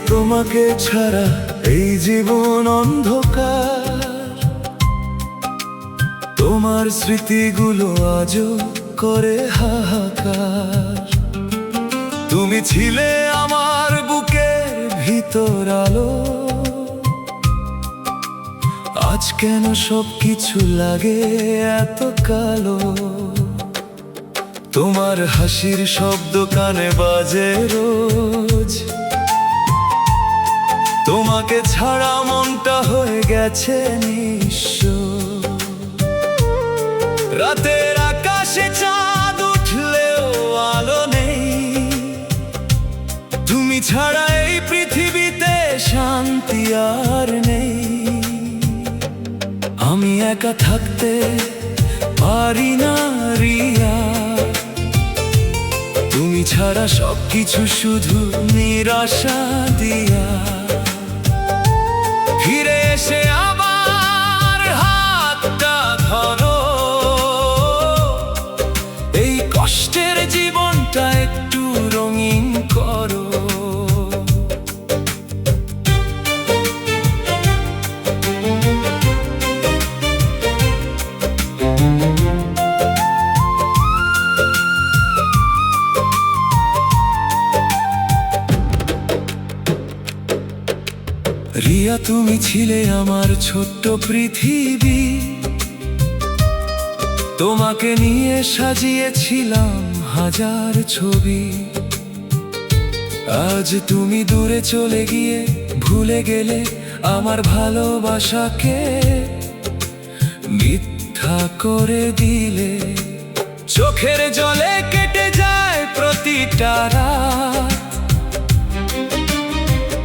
তোমাকে ছাড়া এই জীবন অন্ধকার। তোমার স্মৃতিগুলো আজও করে হাহাকার। তুমি ছিলে আমার বুকের ভিতর আলো, আজ কেন সবকিছু লাগে এত কালো। তোমার হাসির শব্দ কানে বাজে রোজ, তোমাকে ছাড়া মনটা হয়ে গেছে নিঃস্ব। রাতের আকাশে চাঁদ উঠলেও আলো নেই, তুমি ছাড়া এই পৃথিবীতে শান্তি আর নেই। আমি একা থাকতে পারি না রিয়া, তুমি ছাড়া সবকিছু শুধু নিরাশা দিয়া। ফিরে এসে আমার হাতটা ধরো, এই কষ্টের জীবনটা একটু রঙিন করো। রিয়া, তুমি ছিলে আমার ছোট্ট পৃথিবী, তোমাকে নিয়ে সাজিয়েছিলাম হাজার ছবি। আজ তুমি দূরে চলে গিয়ে ভুলে গেলে আমার ভালোবাসাকে, মিথ্যা করে দিলে। চোখের জলে কেটে যায় প্রতিটা রাত,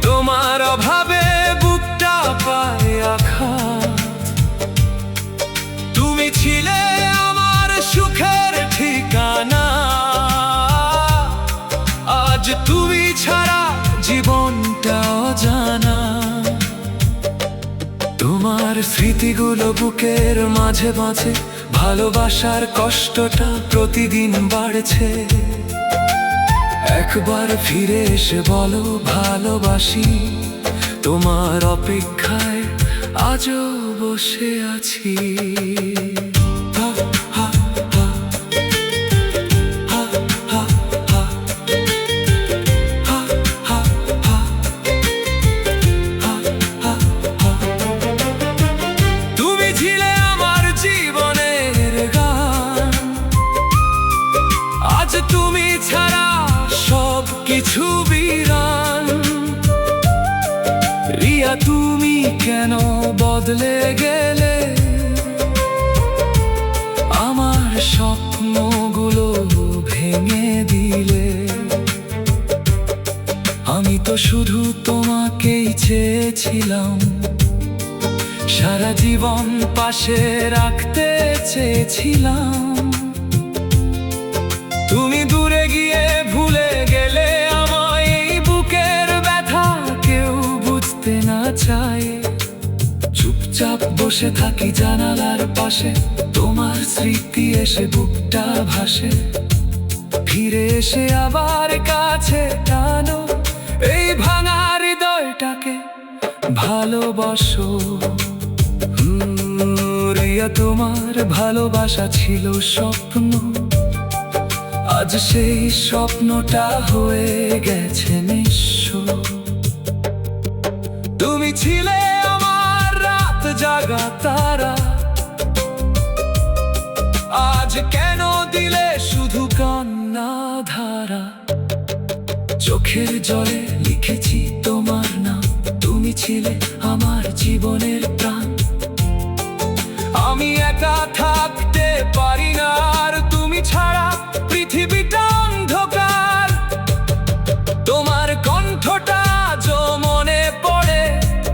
তোমার অভাবে বুকটা পায় আঘাত। তুমি ছিলে আমার সুখের ঠিকানা, আজ তুমি ছাড়া জীবনটা অজানা। তোমার স্মৃতিগুলো বুকের মাঝে মাঝে, ভালোবাসার কষ্টটা প্রতিদিন বাড়ছে। একবার ফিরে এসে বলো ভালোবাসি, তোমার অপেক্ষায় আজও বসে আছি। তুমি ছিলে আমার জীবনের গান, আজ তুমি ছাড়া সব কিছু বিরান। রিয়া, তুমি কেন বদলে গেলে, আমার স্বপ্নগুলো ভেঙে দিলে। আমি তো শুধু তোমাকেই চেয়েছিলাম, সারা জীবন পাশে রাখতে চেয়েছিলাম। তুমি দূরে গিয়ে ভুলে গেলে আমায়, এই বুকের ব্যথা কেউ বুঝতে না চায়। চুপচাপ বসে থাকি জানালার পাশে, তোমার স্মৃতি এসে বুকটা ভাসে। ফিরে এসে আবার কাছে টানো, এই ভাঙা হৃদয়টাকে ভালোবাসো। রিয়া, তোমার ভালোবাসা ছিল স্বপ্ন, আজ সেই স্বপ্নটা হয়ে গেছে নিঃস্ব। তুমি ছিলে আমার রাত জাগা তারা, আজ কেন দিলে শুধু কান্না ধারা। চোখের জলে লিখেছি তোমার নাম, তুমি ছিলে আমার জীবনের প্রাণ। আমি একা থাকতে পারি না আর, তুমি ছাড়া পৃথিবীটা অন্ধকার। তোমার কণ্ঠটা আজ মনে পড়ে,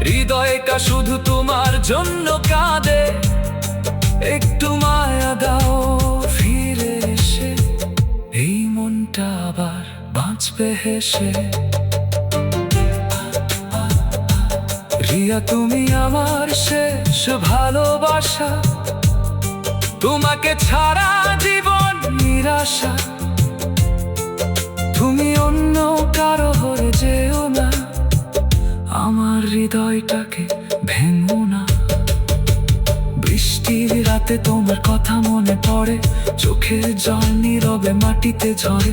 হৃদয়টা শুধু তোমার জন্য কাঁদে। একটু মায়া দাও ফিরে এসে, এই মনটা আবার বাঁচবে হেসে। রিয়া, তুমি আমার শেষ ভালোবাসা, তোমাকে ছাড়া জীবন নিরাশা। তুমি অন্য কারো হয়ে যেও না, আমার হৃদয়টাকে ভেঙো না। বৃষ্টির রাতে তোমার কথা মনে পড়ে, চোখের জল নীরবে মাটিতে ঝরে।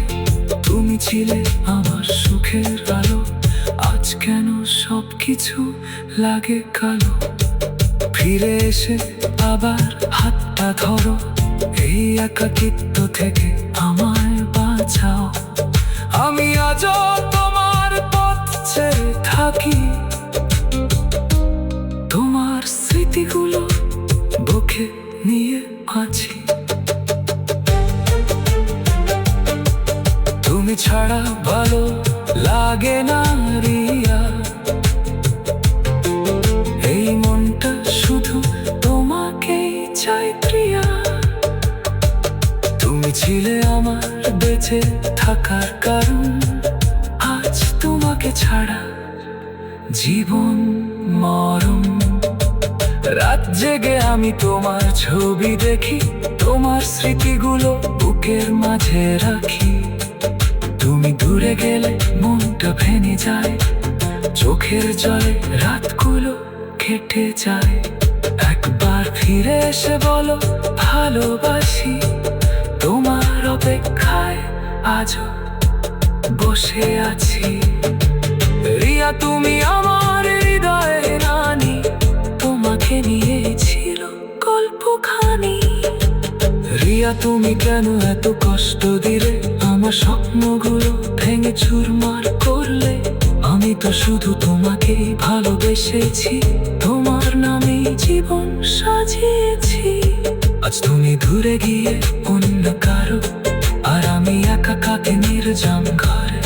তুমি ছিলে আমার সুখের আলো, আজ কেন সবকিছু লাগে কালো। ফিরে এসে আবার হাতটা ধরো, এই একাকিত্ব থেকে আমায় বাঁচাও। আমি আজও তোমার পথ ছেড়ে থাকি, তোমার স্মৃতিগুলো বুকে নিয়ে আছি। তুমি ছাড়া ভালো লাগে না রিয়া, এই মনটা শুধু তোমাকেই চাই প্রিয়া। তুমি ছিলে আমার বেঁচে থাকার কারণ, আজ তোমাকে ছাড়া জীবন মরণ। রাত জেগে আমি তোমার ছবি দেখি, তোমার স্মৃতিগুলো বুকের মাঝে রাখি। তুমি দূরে গেলে মনটা ভেঙে যায়, চোখের জলে রাতগুলো কেটে যায়। একবার ফিরে এসে বলো ভালোবাসি, তোমার অপেক্ষায় আজও বসে আছি। রিয়া তুমি আমার হৃদয়ের রানী, তোমাকে নিয়ে ছিল গল্পখানি। রিয়া তুমি কেন এত কষ্ট দিলে, আমার স্বপ্নগুলো ভেঙে চুরমার করলে। আমি তো শুধু তোমাকেই ভালোবেসেছি, তোমার নামে জীবন সাজিয়েছি। আজ তুমি দূরে গিয়ে অন্য কারো, আর আমি একা কাঁদে নির্জন ঘরে।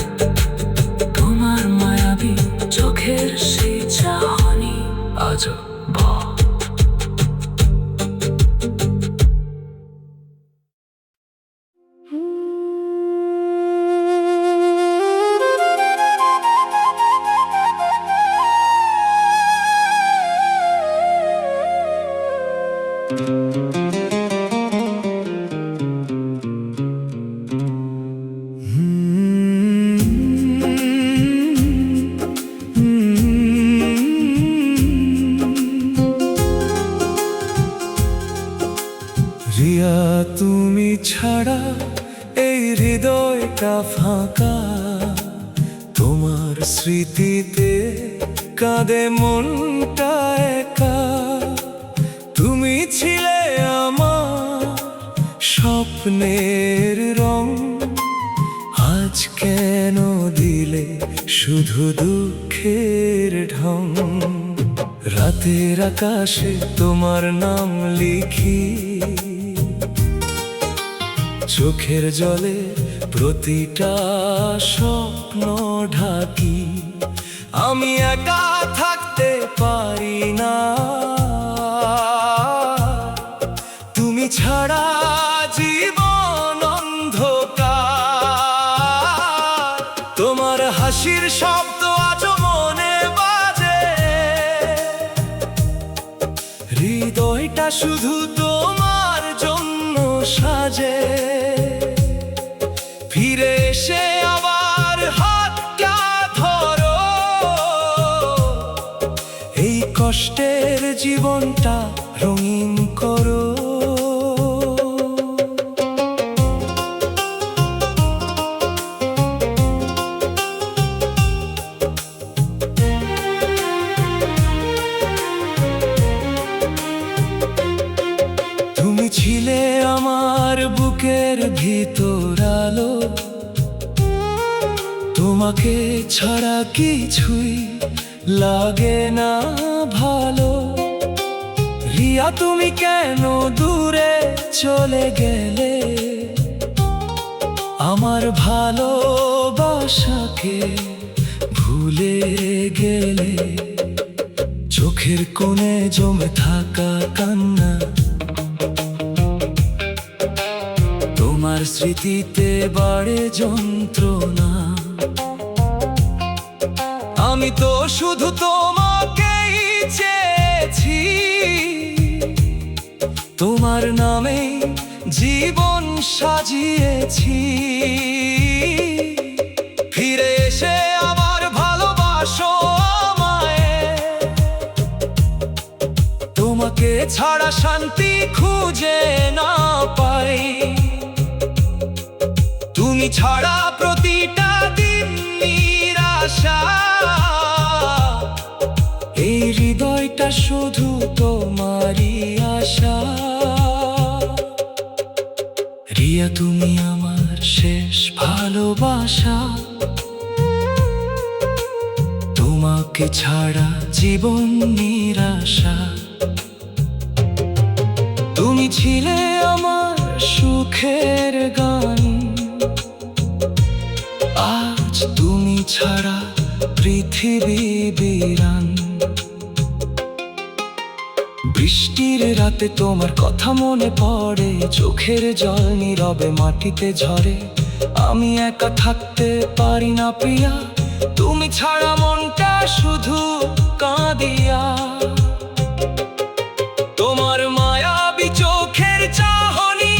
তোমার মায়াবী চোখের সেই চাহনি আজও রিয়া তুমি ছাড়া এই হৃদয়টা ফাঁকা, তোমার স্মৃতিতে কাঁদে মনটা একা। তুমি ছিলে আমার স্বপ্নের রং, আজ কেন দিলে শুধু দুঃখের ঢং। রাতের আকাশে তোমার নাম লিখি, চোখের জলে প্রতিটা স্বপ্ন ঢাকি। আমি একা থাকতে পারি না, তুমি ছাড়া জীবন অন্ধকার। তোমার হাসির শব্দ আজ মনে বাজে, হৃদয়টা শুধু তোমার জন্য সাজে। ফিরে এসে আবার হাতটা ধরো, এই কষ্টের জীবনটা রঙিন করো। তুমি ছিলে আমার বুকের ভিতর আলো, তোমাকে ছাড়া কিছুই লাগে না ভালো। রিয়া তুমি কেন দূরে চলে গেলে, আমার ভালোবাসাকে ভুলে গেলে। চোখের কোণে জমে থাকা কান্না, তোমার স্মৃতিতে বাড়ে যন্ত্রণা। আমি তো শুধু তোমাকেই চেয়েছি, তোমার নামে জীবন সাজিয়েছি। ফিরে এসে আবার ভালোবাসো আমায়, তোমাকে ছাড়া শান্তি খুঁজে না পাই। তুমি ছাড়া প্রতিটা দিন নিরাশা, এই হৃদয়টা শুধু তোমারই আশা। রিয়া তুমি আমার শেষ ভালোবাসা, তোমাকে ছাড়া জীবন নিরাশা। তুমি ছিলে আমার সুখের গান, আজ তুমি ছাড়া পৃথিবী বিরান। বৃষ্টির রাতে তোমার কথা মনে পড়ে, চোখের জল নীরবে মাটিতে ঝরে। আমি একা থাকতে পারি না প্রিয়া, তুমি ছাড়া মনটা শুধু কাঁদিয়া। তোমার মায়াবী চোখের চাহনি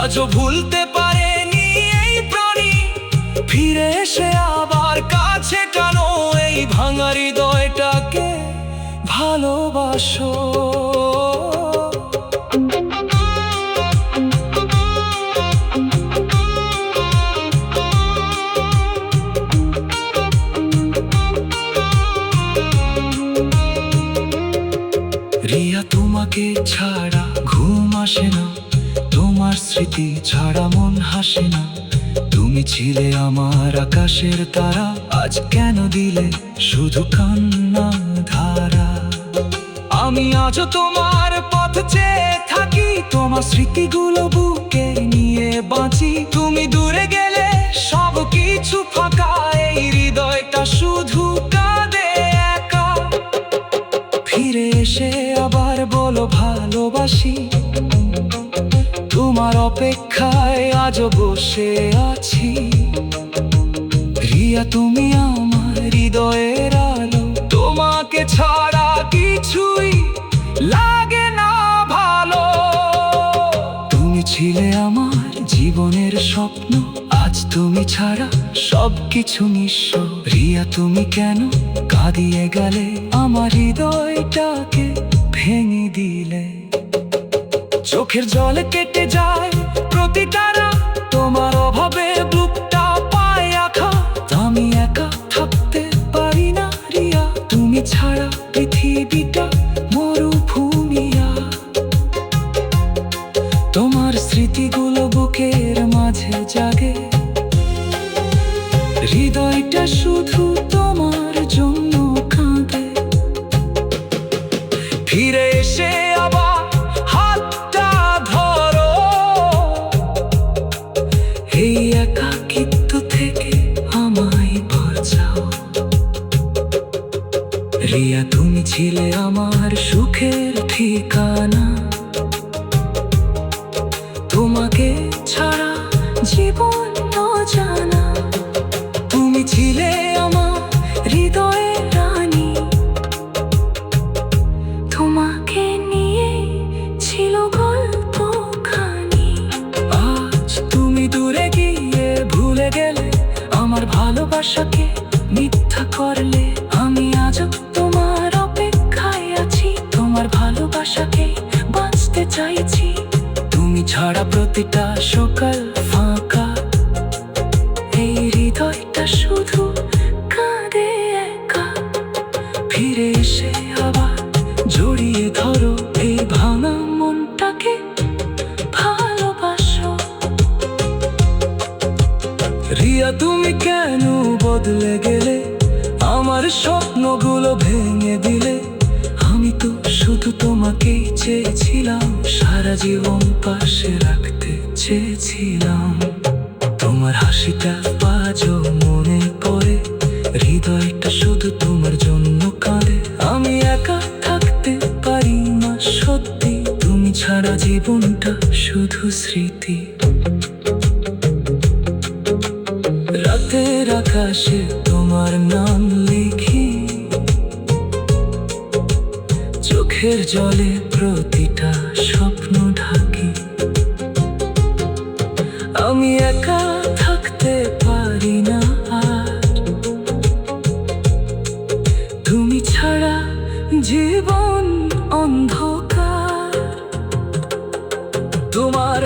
আজও ভুলতে পারেনি এই প্রাণী। ফিরে এসে আবার কাছে টানো, এই ভাঙা হৃদয়টাকে ভালোবাসো। রিয়া তোমাকে ছাড়া ঘুম আসে না, তোমার স্মৃতি ছাড়া মন হাসে না। তুমি ছিলে আমার আকাশের তারা, আজ কেন দিলে শুধু কান্না ধারা। আমি আজও তোমার পথ চেয়ে থাকি, তোমার স্মৃতিগুলো বুকে নিয়ে বাঁচি। তুমি দূরে গেলে সব কিছু ফাঁকা, এই হৃদয়টা শুধু কাঁদে একা। ফিরে এসে আবার বলো ভালোবাসি, তোমার অপেক্ষায় আজও বসে আছি। রিয়া তুমি আমার হৃদয়ের আলো, তোমাকে ছাড়া কিছুই লাগে না ভালো। তুমি ছিলে আমার জীবনের স্বপ্ন, আজ তুমি ছাড়া সবকিছু নিঃস্ব। রিয়া তুমি কেন কাঁদিয়ে গেলে, আমার হৃদয়টাকে ভেঙে দিলে। চোখের জলে কেটে যায় প্রতিটা রাত, তোমার অভাবে বুকটা পায় আঘাত। আমি একা থাকতে পারি না রিয়া, তুমি ছাড়া পৃথিবীটা মরুভূমিয়া। তোমার স্মৃতিগুলো বুকের মাঝে জাগে, হৃদয়টা শুধু তোমার জন্য কাঁদে। ফিরে এসে আবার হাতটা ধরো, এই একাকিত্ব থেকে আমায় বাঁচাও। রিয়া তুমি ছিলে আমার সুখের ঠিকানা, তোমাকে ছাড়া জীবন অজানা। তুমি ছিলে আমার হৃদয়ের রানী, তোমাকে নিয়ে ছিল গল্পখানি। আজ তুমি দূরে গিয়ে ভুলে গেলে, আমার ভালোবাসাকে মিথ্যা করলে। আমি আজও তোমার অপেক্ষায় আছি, তোমার ভালোবাসাকে বাঁচতে চাইছি। তুমি ছাড়া প্রতিটা সকাল ফাঁকা, এই হৃদয়টা শুধু কাঁদে একা। ফিরে এসে আবার জড়িয়ে ধরো, এই ভাঙা মনটাকে ভালোবাসো। রিয়া তুমি কেন বদলে গেলে, আমার স্বপ্নগুলো ভেঙে দিলে। আমি তো শুধু তোমাকেই চেয়েছিলাম, সারা জীবন পাশে রাখতে চেয়েছিলাম। তোমার হাসিটা আজও মনে পড়ে, হৃদয়টা শুধু তোমার জন্য কাঁদে। আমি একা থাকতে পারি না সত্যি, তুমি ছাড়া জীবনটা শুধু স্মৃতি। রাতের আকাশে তোমার নাম লিখি, চোখের জলে প্রতিটা স্বপ্ন ঢাকি। আমি একা থাকতে পারি না আর, তুমি ছাড়া জীবন অন্ধকার।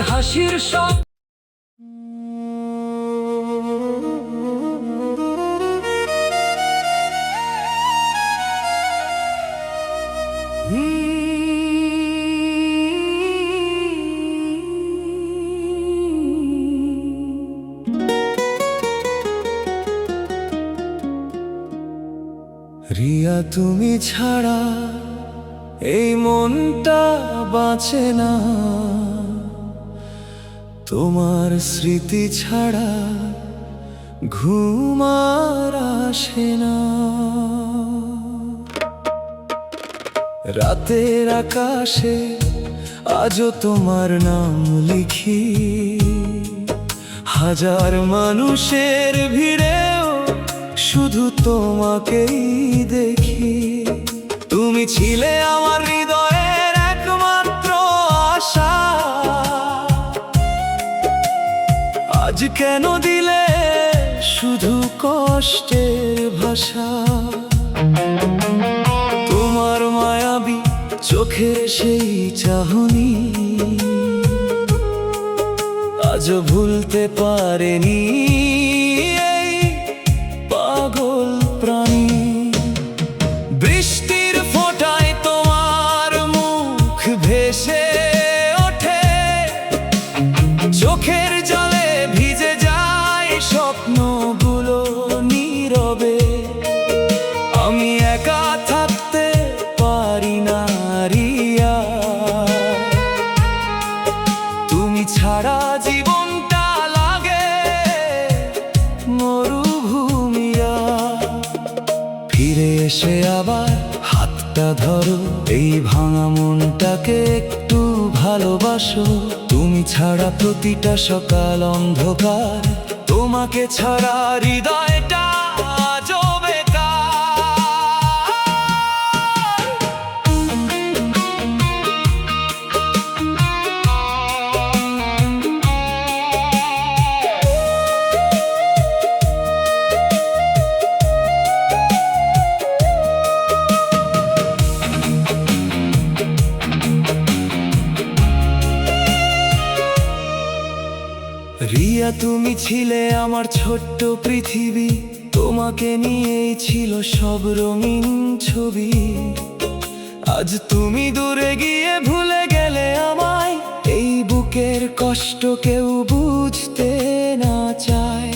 হাসির সব রিয়া, তুমি ছাড়া এই মনটা বাঁচে না, তোমার স্মৃতি ছাড়া ঘুম আর আসে না। রাতের আকাশে আজও তোমার নাম লিখি, হাজার মানুষের ভিড়েও শুধু তোমাকেই দেখি। তুমি ছিলে আমার হৃদয়ের একমাত্র আশা, আজ কেন দিলে শুধু কষ্টের ভাষা। তোমার মায়াবী চোখের সেই চাহনি আজও ভুলতে পারেনি এই পাগল প্রাণী। বৃষ্টির ফোঁটায় তোমার মুখ ভেসে ওঠে, চোখের জলে ভিজে যায় স্বপ্নগুলো নীরবে। আমি একা থাকতে পারি না রিয়া, তুমি ছাড়া জীবনটা লাগে মরুভূমিয়া। ফিরে এসে আবার হাতটা ধরো, এই ভাঙা মনটাকে একটু ভালোবাসো। তুমি ছাড়া প্রতিটা সকাল অন্ধকার, তোমাকে ছাড়া হৃদয়টা আজও বেকার। রিয়া, তুমি ছিলে আমার ছোট্ট পৃথিবী, তোমাকে নিয়েই ছিল সব রঙিন ছবি। আজ তুমি দূরে গিয়ে ভুলে গেলে আমায়, এই বুকের কষ্ট কেউ বুঝতে না চায়।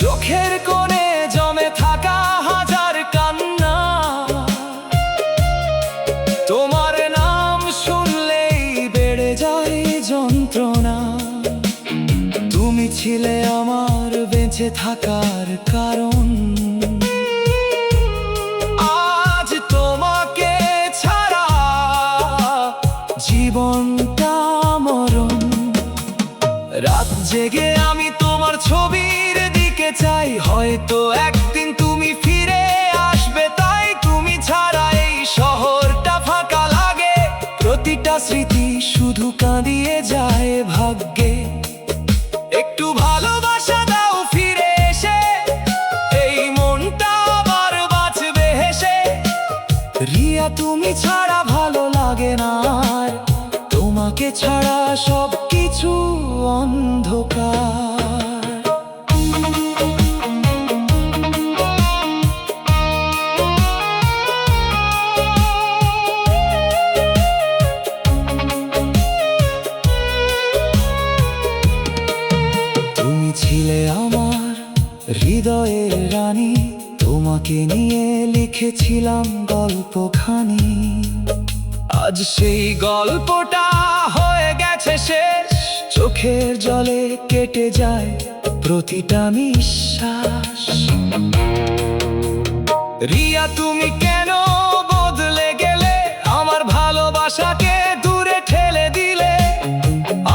চোখের কোণে জমে থাকা হাজার কান্না, তোমার নাম শুনলেই বেড়ে যায় যন্ত্রণা। তুমি ছিলে আমার বেঁচে থাকার কারণ, আজ তোমাকে ছাড়া জীবনটা মরণ। রাত জেগে আমি তোমার ছবির দিকে চাই, হয়তো একদিন তুমি ফিরে আসবে, তাই তুমি ছাড়া এই শহরটা ফাঁকা লাগে। প্রতিটা স্মৃতি শুধু কাঁদিয়ে যায় ভাগ্যে। একটু ভালোবাসা দাও ফিরে এসে, এই মনটা আবার বাঁচবে হেসে। রিয়া, তুমি ছাড়া ভালো লাগে না আর, তোমাকে ছাড়া সব কিছু অন্ধকার। তুমি ছিলে আমার হৃদয়ের রানী, তোমাকে নিয়ে লিখেছিলাম গল্পখানি। আজ সেই গল্পটা হয়ে গেছে শেষ, চোখের জলে কেটে যায় প্রতিটা নিঃশ্বাস। রিয়া, তুমি কেন বদলে গেলে, আমার ভালোবাসাকে দূরে ঠেলে দিলে।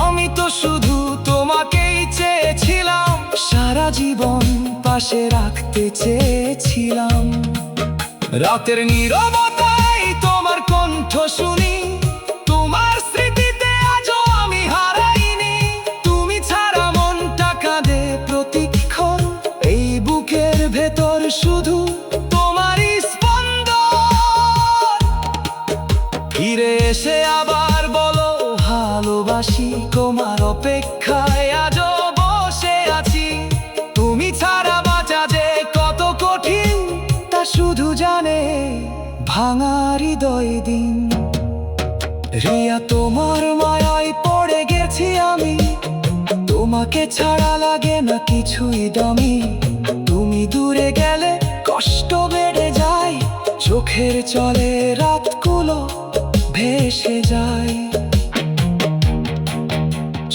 আমি তো শুধু তোমাকেই চেয়েছিলাম, সারা জীবন পাশে রাখতে চেয়েছিলাম। রাতের নীরবতায় তোমার কণ্ঠ শুনি, তোমার স্মৃতিতে আজও আমি হারাইনি। তুমি ছাড়া মনটা কাঁদে প্রতিক্ষণ, এই বুকের ভেতর শুধু তোমারই স্পন্দন। ফিরে এসে আবার বলো ভালোবাসি, তোমার অপেক্ষায় আজও বসে আছি। তুমি ছাড়া বাঁচা যে কত কঠিন, তা শুধু জানে ভাঙা হৃদয় দিন। রিয়া, তোমার মায়ায় পড়ে গেছি আমি, তোমাকে ছাড়া লাগে না কিছুই দামি। তুমি দূরে গেলে কষ্ট বেড়ে যায়, চোখের জলে রাতগুলো ভেসে যায়।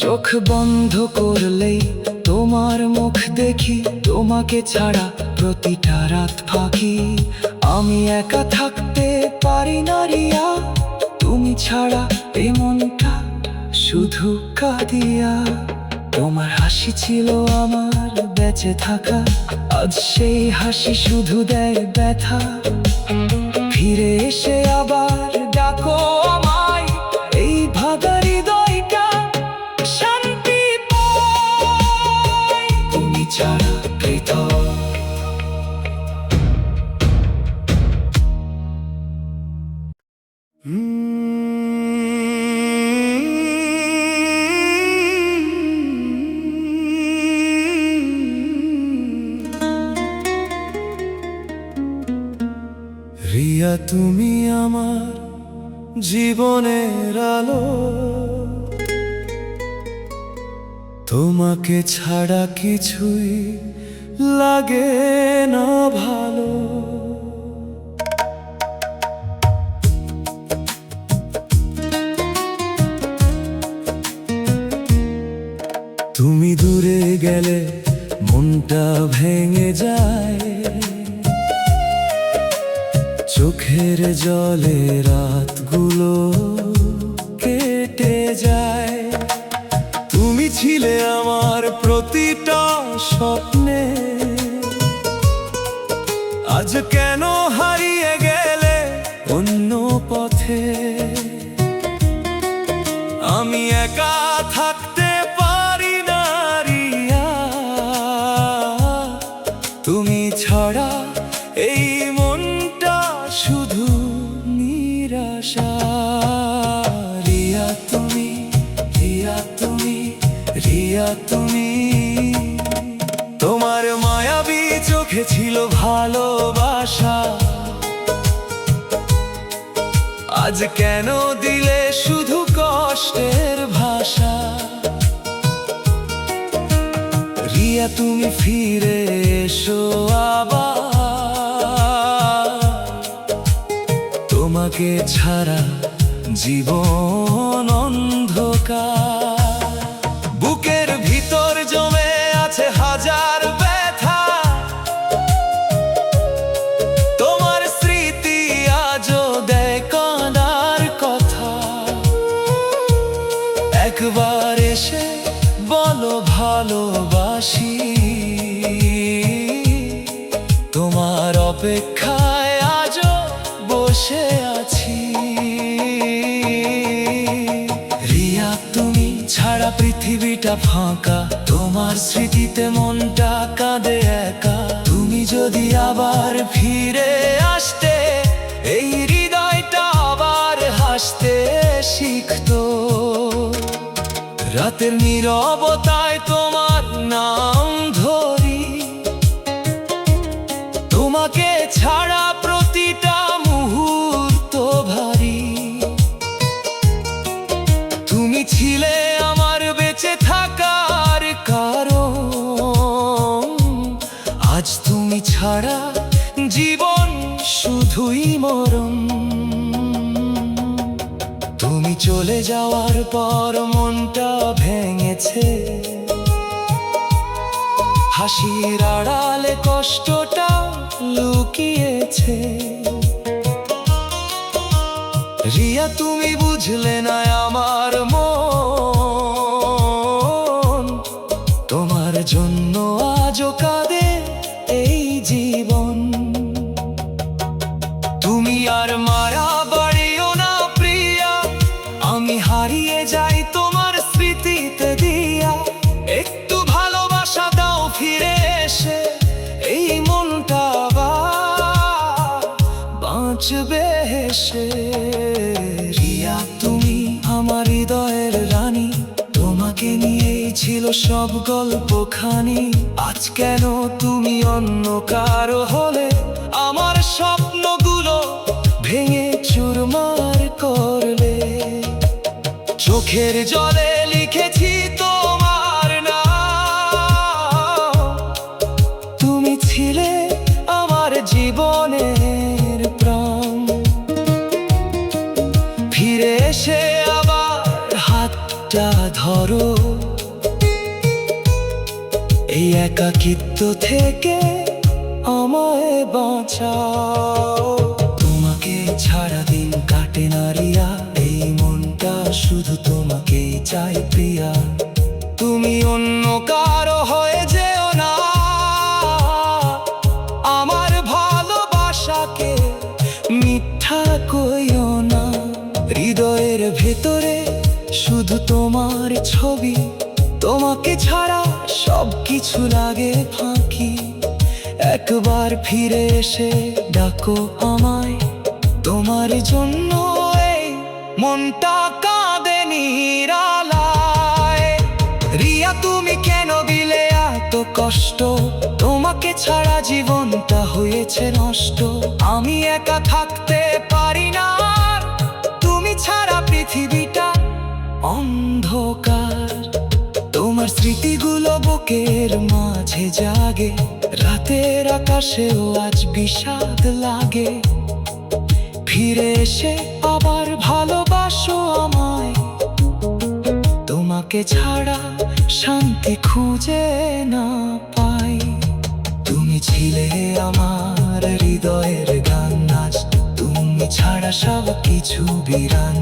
চোখ বন্ধ করলেই তোমার মুখ দেখি, তোমাকে ছাড়া প্রতিটা রাত ফাঁকি। আমি একা থাকতে পারি না রিয়া, তুমি ছাড়া এই মনটা শুধু কাঁদিয়া। তোমার হাসি ছিল আমার বেঁচে থাকা, আজ সেই হাসি শুধু দেয় ব্যথা। ফিরে এসে আবার ডাকো আমায়, এই ভাঙা হৃদয়টা শান্তি পায়। তুমি ছাড়া পৃথক রিয়া, তুমি আমার জীবনের আলো, তোমাকে ছাড়া কিছুই লাগে না ভালো। তুমি দূরে গেলে মনটা ভেঙে যায়, চোখের জলে রাতগুলো কেটে যায়। তুমি ছিলে আমার প্রতিটা স্বপ্নে, আজ কেন হারিয়ে গেলে অন্য পথে। আমি একা থাকতে পারি না রিয়া, তুমি ছাড়া এই মনটা শুধু নিরাশা। রিয়া তুমি, রিয়া তুমি, রিয়া তুমি, তোমার মায়াবী চোখে ছিল ভালোবাসা, আজ কেন দিলে শুধু কষ্টের ভাষা। রিয়া তুমি ফিরে এসো আবার, তোমাকে ছাড়া জীবন অন্ধকার। বুকের ভিতর জমে আছে হাজার ব্যথা, তোমার স্মৃতি আজও দেয় কাঁদার কথা। একবার এসে বলো ভালোবাসি, তোমার অপেক্ষায় আজও বসে আছি। রিয়া তুমি ছাড়া পৃথিবীটা ফাঁকা, তোমার স্মৃতিতে মনটা কাঁদে একা। তুমি যদি আবার ফিরে আসতে, এই হৃদয়টা আবার হাসতে শিখতো। রাতের নীরবতায় তোমার নাম ধরি, তোমাকে ছাড়া প্রতিটা মুহূর্ত ভারী। তুমি ছিলে আমার বেঁচে থাকার কারণ, আজ তুমি ছাড়া জীবন শুধুই মরণ। তুমি চলে যাওয়ার পর মনটা ভেঙেছে, হাসির আড়ালে কষ্টটা লুকিয়েছে। রিয়া তুমি বুঝলে না আমার মন, তোমার জন্য আজও কাঁদে এই জীবন। তুমি আর মায়া বাড়িও না প্রিয়া, আমি হারিয়ে যাই তোমার স্মৃতিতে দিয়া। একটু ভালোবাসা দাও ফিরে এসে, এই মনটা আবার বাঁচবে হেসে। রিয়া তুমি আমার হৃদয়ের রানী, সব গল্পখানি, আজ কেন তুমি অন্য কারো হলে? আমার স্বপ্নগুলো ভেঙে চুরমার করলে। চোখের জলে লিখেছি তোমার নাম, তুমি ছিলে আমার জীবনের প্রাণ। ফিরে এসে আবার হাতটা ধরো, এই একাকিত্ব থেকে আমায় বাঁচাও। তোমাকে ছাড়া দিন কাটে না রিয়া, এই মনটা শুধু তোমাকেই চাই প্রিয়া। তুমি অন্য কারো হয়ে যেও না, আমার ভালোবাসাকে মিথ্যা কইও না। হৃদয়ের ভেতরে শুধু তোমার ছবি, তোমাকে ছাড়া সব কিছু লাগে ফাঁকি। একবার ফিরে এসে ডাকো আমায়, তোমার জন্য এই মনটা কাঁদে নিরালায়। রিয়া তুমি কেন দিলে এত কষ্ট? তোমাকে ছাড়া জীবনটা হয়েছে নষ্ট। আমি একা থাকতে পারি না, তুমি ছাড়া পৃথিবীটা অন্ধকার। তোমার স্মৃতিগুলো বুকের মাঝে জাগে, রাতের আকাশেও আজ বিষাদ লাগে। ফিরে এসে আবার ভালোবাসো আমায়, তোমাকে ছাড়া শান্তি খুঁজে না পাই। তুমি ছিলে আমার হৃদয়ের গান, আজ তুমি ছাড়া সব কিছু বিরান।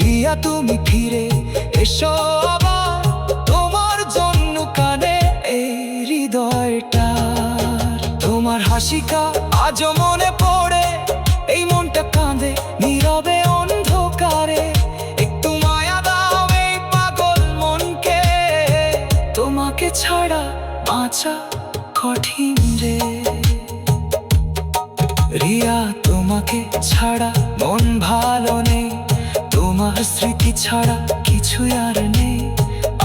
রিয়া তুমি ফিরে এসো আবার, তোমার জন্য কাঁদে এই হৃদয়টার। তোমার হাসিটা আজও মনে পড়ে, এই মনটা কাঁদে নীরবে অন্ধকারে। একটু মায়া দাও এই পাগল মনকে, তোমাকে ছাড়া বাঁচা কঠিন রে। রিয়া তোমাকে ছাড়া মন ভালো নেই, তোমার স্মৃতি ছাড়া কিছু আর নেই।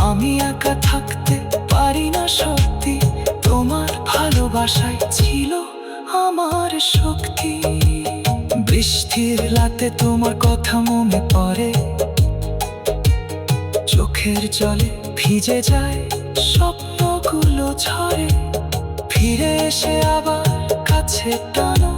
আমি একা থাকতে পারি না সত্যি, তোমার ভালোবাসায় ছিল আমার শক্তি। বৃষ্টির রাতে তোমার কথা মনে পড়ে, চোখের জলে ভিজে যায় স্বপ্নগুলো ঝরে। ফিরে এসে আবার কাছে টানো,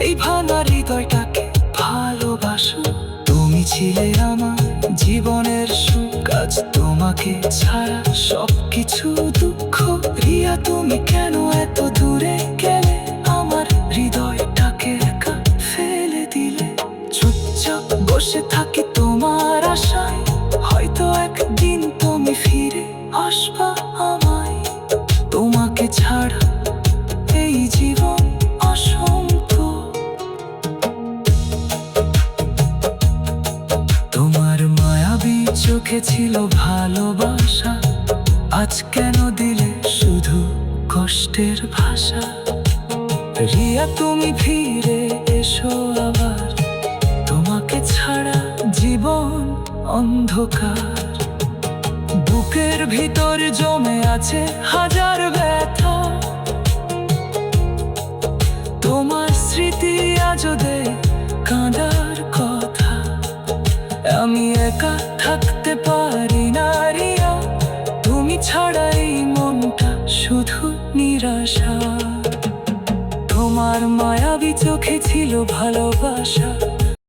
এই ভাঙা হৃদয়টাকে ভালোবাসো। তুমি ছিলে আমার জীবনের সুখ, আজ তোমাকে ছাড়া সবকিছু দুঃখ। রিয়া তুমি কেন এত দূরে গেলে? আমার হৃদয়টাকে একা ফেলে দিলে। চুপচাপ বসে থাকি তোমার আশায়, হয়তো একদিন তুমি ফিরে আসবা আমায়। তোমাকে ছাড়া এই জীবন অসংখ্য। তোমার মায়াবী চোখে ছিল ভালোবাসা, আজ কেন দিলে শুধু কষ্টের ভাষা? রিয়া তুমি ফিরে এসো আবার, তোমাকে ছাড়া জীবন অন্ধকার। বুকের ভিতর জমে আছে হাজার ব্যথা, তোমার স্মৃতি আজও দেয় কাঁদার কথা। আমি একা থাকতে পারি না রিয়া, তুমি ছাড়া এই মনটা শুধু নিরাশা। তোমার মায়াবী চোখে ছিল ভালোবাসা,